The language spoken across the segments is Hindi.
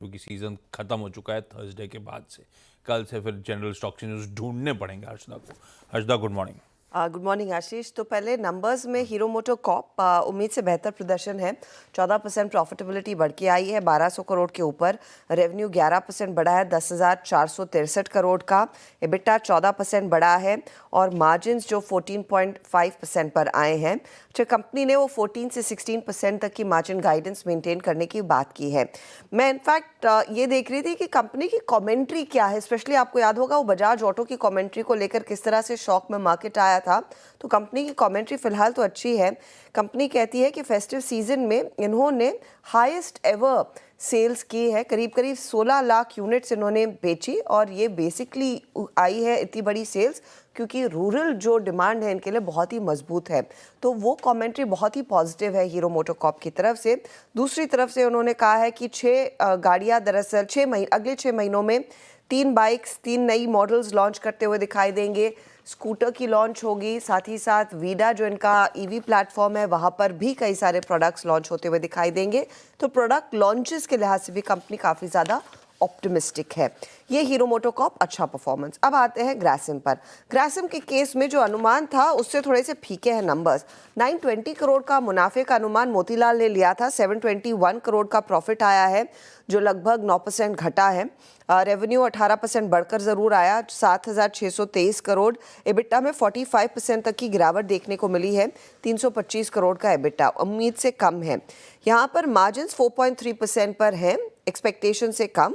क्योंकि सीजन खत्म हो चुका है थर्सडे के बाद से। कल से फिर जनरल स्टॉक न्यूज ढूंढने पड़ेंगे हर्षदा को। Harshada, good morning. Good morning Ashish. तो पहले नंबर्स में हीरो मोटो कॉर्प उम्मीद से बेहतर प्रदर्शन है। 14% प्रॉफिटेबिलिटी बढ़ के आई है 1200 करोड़ के ऊपर। रेवेन्यू 11% बढ़ा है 10,463 करोड़ का। एबिटा 14% बढ़ा है और मार्जिन्स जो 14.5% पर आए हैं। जो कंपनी ने वो 14 से 16% तक की मार्जिन गाइडेंस मेंटेन करने की बात की है। मैं इनफैक्ट ये देख रही थी कि कंपनी की कमेंट्री क्या है। स्पेशली आपको याद होगा वो बजाज ऑटो की कमेंट्री को लेकर किस तरह से शॉक में मार्केट आया था। तो कंपनी की कमेंट्री फिलहाल तो अच्छी है। कंपनी कहती है कि फेस्टिव सीजन में इन्होंने हाईएस्ट एवर सेल्स की है। करीब करीब 16 लाख यूनिट्स इन्होंने बेची और ये बेसिकली आई है इतनी बड़ी सेल्स क्योंकि रूरल जो डिमांड है इनके लिए बहुत ही मजबूत है। तो वो कमेंट्री बहुत ही पॉजिटिव है हीरो मोटो कॉर्प की तरफ से। दूसरी तरफ से उन्होंने कहा है कि 6 गाड़ियां दरअसल अगले 6 महीनों में 3 बाइक्स 3 नई मॉडल्स लॉन्च करते हुए दिखाई देंगे। स्कूटर की लॉन्च होगी, साथ ही साथ वीडा जो इनका ईवी प्लेटफॉर्म है वहाँ पर भी कई सारे प्रोडक्ट्स लॉन्च होते हुए दिखाई देंगे। तो प्रोडक्ट लॉन्चेस के लिहाज से भी कंपनी काफ़ी ज़्यादा ऑप्टिमिस्टिक है। ये हीरो मोटो कॉर्प अच्छा परफॉर्मेंस। अब आते हैं ग्रासिम पर। ग्रासिम के केस में जो अनुमान था उससे थोड़े से फीके हैं नंबर्स। 920 करोड़ का मुनाफे का अनुमान मोतीलाल ने लिया था। 721 करोड़ का प्रॉफिट आया है जो लगभग 9% घटा है। रेवेन्यू 18% बढ़कर ज़रूर आया 7,623 करोड़। एबिटा में 45% तक की गिरावट देखने को मिली है। 325 करोड़ का एबिटा उम्मीद से कम है। यहाँ पर मार्जिन्स 4.3% पर हैं, एक्सपेक्टेशन से कम।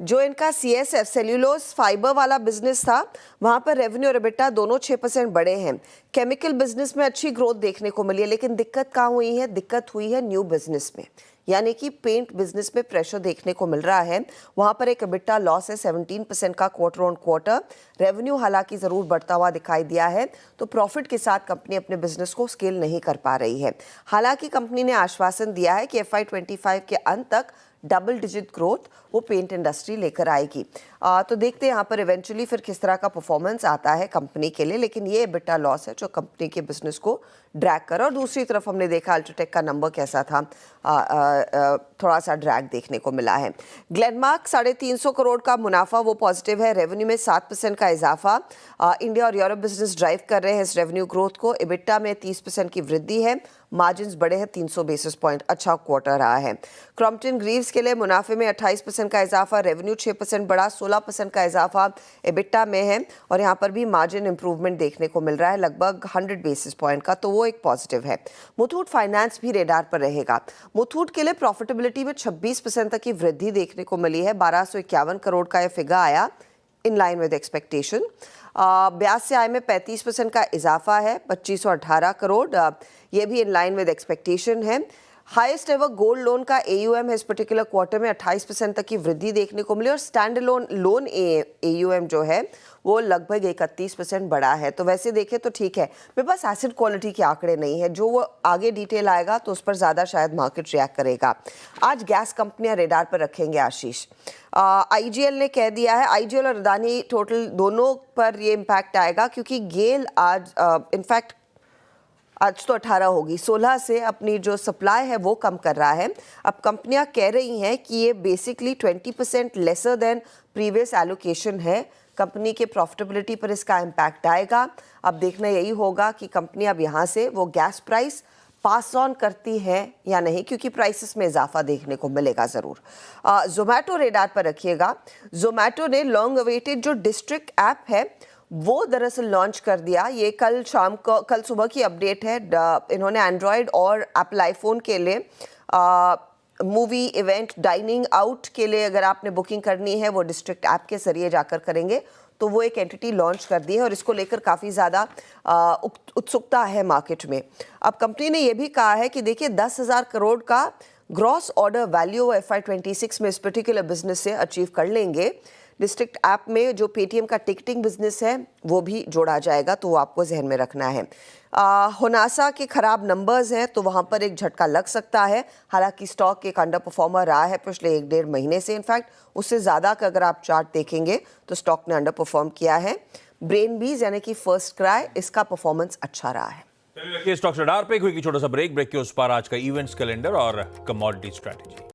जो इनका CSF सेल्यूलोज फाइबर वाला बिजनेस था वहाँ पर रेवेन्यू और एबिटा दोनों 6% बढ़े हैं। केमिकल बिजनेस में अच्छी ग्रोथ देखने को मिली है, लेकिन दिक्कत कहाँ हुई है? दिक्कत हुई है न्यू बिजनेस में, यानी कि पेंट बिजनेस में प्रेशर देखने को मिल रहा है। वहाँ पर एक एबिटा लॉस है 17% का क्वार्टर ऑन क्वार्टर। रेवेन्यू हालांकि ज़रूर बढ़ता हुआ दिखाई दिया है, तो प्रॉफिट के साथ कंपनी अपने बिजनेस को स्केल नहीं कर पा रही है। हालांकि कंपनी ने आश्वासन दिया है कि FY25 के अंत तक डबल डिजिट ग्रोथ वो पेंट इंडस्ट्री लेकर आएगी। तो देखते हैं यहाँ पर इवेंचुअली फिर किस तरह का परफॉर्मेंस आता है कंपनी के लिए, लेकिन ये एबिटा लॉस है जो कंपनी के बिजनेस को ड्रैग कर। और दूसरी तरफ हमने देखा अल्ट्राटेक का नंबर कैसा था, थोड़ा सा ड्रैग देखने को मिला है। ग्लेनमार्क 350 करोड़ का मुनाफा वो पॉजिटिव है। रेवेन्यू में 7% का इजाफा। इंडिया और यूरोप बिजनेस ड्राइव कर रहे हैं इस रेवेन्यू ग्रोथ को। एबिटा में 30% की वृद्धि है। मार्जिन्स बढ़े हैं 300 बेसिस पॉइंट, अच्छा क्वार्टर रहा है। क्रॉम्पटन ग्रीव्स के लिए मुनाफे में 28% का इजाफा, रेवेन्यू 6% बढ़ा, 16% का इजाफा एबिटा में है और यहाँ पर भी मार्जिन इंप्रूवमेंट देखने को मिल रहा है लगभग 100 बेसिस पॉइंट का, तो वो एक पॉजिटिव है। मुथूट फाइनेंस भी रेडार पर रहेगा। मुथूट के लिए प्रॉफिटेबिलिटी में 26% तक की वृद्धि देखने को मिली है। 1251 करोड़ का यह फिगर आया, इन लाइन विद एक्सपेक्टेशन। ब्याज से आय में 35% का इजाफा है, 2518 करोड़, ये भी इन लाइन विद एक्सपेक्टेशन है। हाईएस्ट एवर गोल्ड लोन का AUM है इस पर्टिकुलर क्वार्टर में 28% तक की वृद्धि देखने को मिली और स्टैंड लोन AUM जो है वो लगभग 31% बढ़ा है। तो वैसे देखें तो ठीक है। मेरे पास एसेट क्वालिटी के आंकड़े नहीं है, जो वो आगे डिटेल आएगा तो उस पर ज़्यादा शायद मार्केट रिएक्ट करेगा। आज गैस कंपनियां रेडार पर रखेंगे आशीष। IGL ने कह दिया है, IGL और अदानी टोटल दोनों पर ये इम्पैक्ट आएगा क्योंकि गेल आज इनफैक्ट आज तो 18 होगी, 16 से अपनी जो सप्लाई है वो कम कर रहा है। अब कंपनियां कह रही हैं कि ये basically 20% lesser than previous allocation है। कंपनी के प्रॉफिटेबिलिटी पर इसका इम्पैक्ट आएगा। अब देखना यही होगा कि कंपनी अब यहाँ से वो गैस प्राइस पास ऑन करती है या नहीं, क्योंकि प्राइसेस में इजाफा देखने को मिलेगा ज़रूर। जोमैटो रेडार पर रखिएगा। जोमैटो ने लॉन्ग अवेटेड जो डिस्ट्रिक्ट ऐप है वो दरअसल लॉन्च कर दिया। ये कल सुबह की अपडेट है। इन्होंने एंड्रॉयड और एप्पल आईफोन के लिए मूवी इवेंट डाइनिंग आउट के लिए अगर आपने बुकिंग करनी है वो डिस्ट्रिक्ट ऐप के जरिए जाकर करेंगे, तो वो एक एंटिटी लॉन्च कर दी है और इसको लेकर काफ़ी ज़्यादा उत्सुकता है मार्केट में। अब कंपनी ने ये भी कहा है कि देखिए 10,000 करोड़ का ग्रॉस ऑर्डर वैल्यू FY26 में इस पर्टिकुलर बिजनेस से अचीव कर लेंगे। डिस्ट्रिक्ट ऐप में जो पेटीएम का टिकटिंग बिजनेस है वो भी जोड़ा जाएगा, तो वो आपको जहन में रखना है। होनासा के खराब नंबर्स हैं तो वहाँ पर एक झटका लग सकता है। हालांकि स्टॉक एक अंडर परफॉर्मर रहा है पिछले 1-1.5 महीने से। इनफैक्ट उससे ज़्यादा का अगर आप चार्ट देखेंगे तो स्टॉक ने अंडर परफॉर्म किया है। ब्रेन बीज यानी कि फर्स्ट क्राई, इसका परफॉर्मेंस अच्छा रहा है। स्टॉक रडार पे कोई छोटा सा ब्रेक के उस पर आज का इवेंट्स कैलेंडर और कमोडिटी स्ट्रैटेजी।